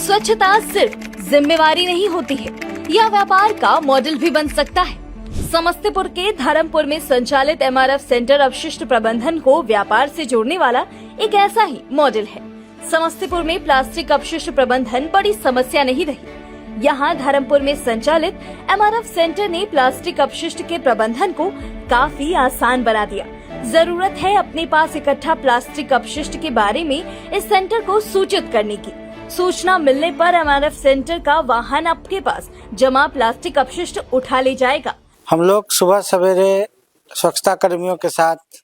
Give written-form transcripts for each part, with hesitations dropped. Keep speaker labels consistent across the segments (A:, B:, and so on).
A: स्वच्छता सिर्फ जिम्मेवारी नहीं होती है, यह व्यापार का मॉडल भी बन सकता है। समस्तीपुर के धर्मपुर में संचालित एमआरएफ सेंटर अपशिष्ट प्रबंधन को व्यापार से जोड़ने वाला एक ऐसा ही मॉडल है। समस्तीपुर में प्लास्टिक अपशिष्ट प्रबंधन बड़ी समस्या नहीं रही। यहाँ धर्मपुर में संचालित एमआरएफ सेंटर ने प्लास्टिक अपशिष्ट के प्रबंधन को काफी आसान बना दिया। जरूरत है अपने पास इकट्ठा प्लास्टिक अपशिष्ट के बारे में इस सेंटर को सूचित करने की। सूचना मिलने पर एमआरएफ सेंटर का वाहन आपके पास जमा प्लास्टिक अपशिष्ट उठा ले जाएगा।
B: हम लोग सुबह सवेरे स्वच्छता कर्मियों के साथ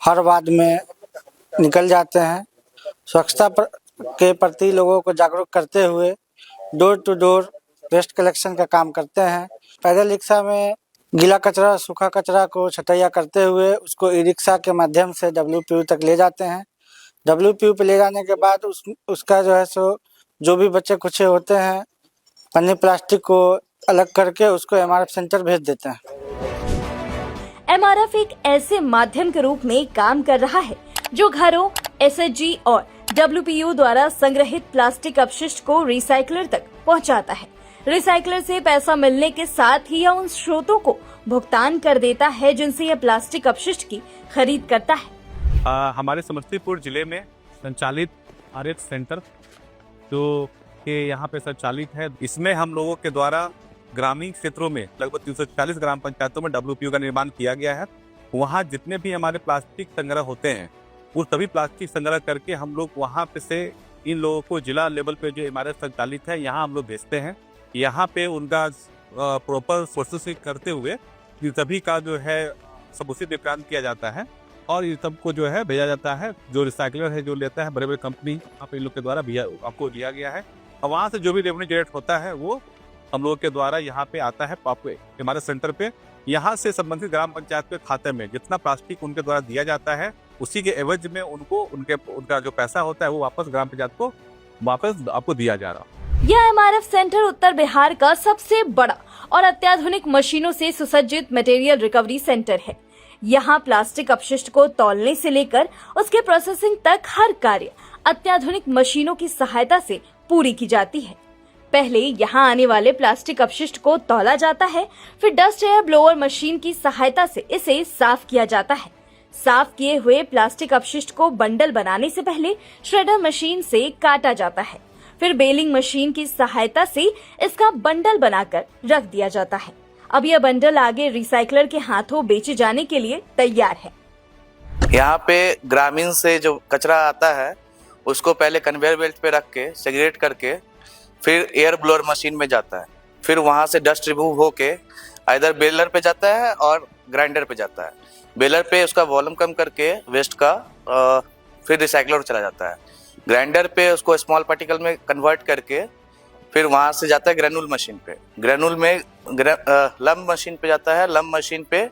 B: हर वार्ड में निकल जाते हैं। स्वच्छता के प्रति लोगों को जागरूक करते हुए door to door waste collection का काम करते हैं। पैदल रिक्शा में गीला कचरा सूखा कचरा को छटैया करते हुए उसको ई रिक्शा के माध्यम से WPU तक ले जाते हैं। WPU पे ले जाने के बाद उसका जो भी बच्चे कुछ होते हैं पन्नी प्लास्टिक को अलग करके उसको एमआरएफ सेंटर भेज देते हैं।
A: एमआरएफ एक ऐसे माध्यम के रूप में काम कर रहा है जो घरों, SHG और WPU द्वारा संग्रहित प्लास्टिक अपशिष्ट को रिसाइकलर तक पहुंचाता है। रिसाइकलर से पैसा मिलने के साथ ही यह उन स्रोतों को भुगतान कर देता है जिनसे यह प्लास्टिक अपशिष्ट की खरीद करता है।
C: हमारे समस्तीपुर जिले में संचालित आरएफ सेंटर जो के यहाँ पे संचालित है, इसमें हम लोगों के द्वारा ग्रामीण क्षेत्रों में लगभग 340 ग्राम पंचायतों में WPU का निर्माण किया गया है। वहाँ जितने भी हमारे प्लास्टिक संग्रह होते हैं वो सभी प्लास्टिक संग्रह करके हम लोग वहाँ पे से इन लोगों को जिला लेवल पे जो एमआरएफ संचालित है यहाँ हम लोग भेजते हैं। यहाँ पे उनका प्रॉपर प्रोसेसिंग करते हुए सभी का जो है सब उसी पे प्लान किया जाता है और ये सबको जो है भेजा जाता है। जो रिसाइकलर है जो लेता है बड़े बड़े कंपनी आप इन लोग के द्वारा आपको दिया गया है और वहाँ से जो भी रेवेन्यू जनरेट होता है वो हम लोगों के द्वारा यहाँ पे आता है हमारे सेंटर पे। यहाँ से संबंधित ग्राम पंचायत के खाते में जितना प्लास्टिक उनके द्वारा दिया जाता है उसी के एवज में उनका जो पैसा होता है वो वापस ग्राम पंचायत को वापस आपको दिया जा रहा है।
A: यह एमआरएफ सेंटर उत्तर बिहार का सबसे बड़ा और अत्याधुनिक मशीनों से सुसज्जित मटेरियल रिकवरी सेंटर है। यहाँ प्लास्टिक अपशिष्ट को तौलने से लेकर उसके प्रोसेसिंग तक हर कार्य अत्याधुनिक मशीनों की सहायता से पूरी की जाती है। पहले यहाँ आने वाले प्लास्टिक अपशिष्ट को तौला जाता है, फिर डस्ट एयर ब्लोअर मशीन की सहायता से इसे साफ किया जाता है। साफ किए हुए प्लास्टिक अपशिष्ट को बंडल बनाने से पहले श्रेडर मशीन से काटा जाता है, फिर बेलिंग मशीन की सहायता से इसका बंडल बनाकर रख दिया जाता है। अब यह बंडल आगे रिसाइकलर के हाथों बेचे जाने के लिए तैयार है।
D: यहाँ पे ग्रामीण से जो कचरा आता है उसको पहले कन्वेयर बेल्ट पे रख के सेग्रीगेट करके फिर एयर ब्लोअर मशीन में जाता है, फिर वहाँ से डस्ट रिमूव होके इधर बेलर पे जाता है और ग्राइंडर पे जाता है। बेलर पे उसका वॉल्यूम कम करके वेस्ट का फिर रिसाइकलर चला जाता है। ग्राइंडर पे उसको स्मॉल पार्टिकल में कन्वर्ट करके फिर वहाँ से जाता है ग्रेनुल मशीन पे। ग्रेनुल में लम मशीन पे जाता है। लम मशीन पे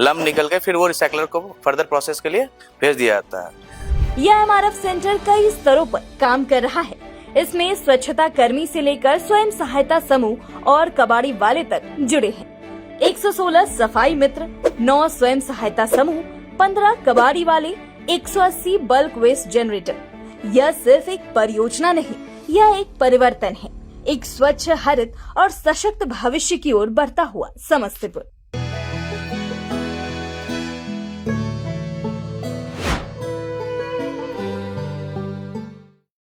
D: लम निकल के फिर वो रिसाइकलर को फर्दर प्रोसेस के लिए भेज दिया जाता है।
A: यह एमआरएफ सेंटर कई स्तरों पर काम कर रहा है। इसमें स्वच्छता कर्मी से लेकर स्वयं सहायता समूह और कबाड़ी वाले तक जुड़े हैं। 116 सफाई मित्र, 9 स्वयं सहायता समूह, 15 कबाड़ी वाले, 180 बल्क वेस्ट जनरेटर। यह सिर्फ एक परियोजना नहीं, यह एक परिवर्तन है, एक स्वच्छ, हरित और सशक्त भविष्य की ओर बढ़ता हुआ समस्तीपुर।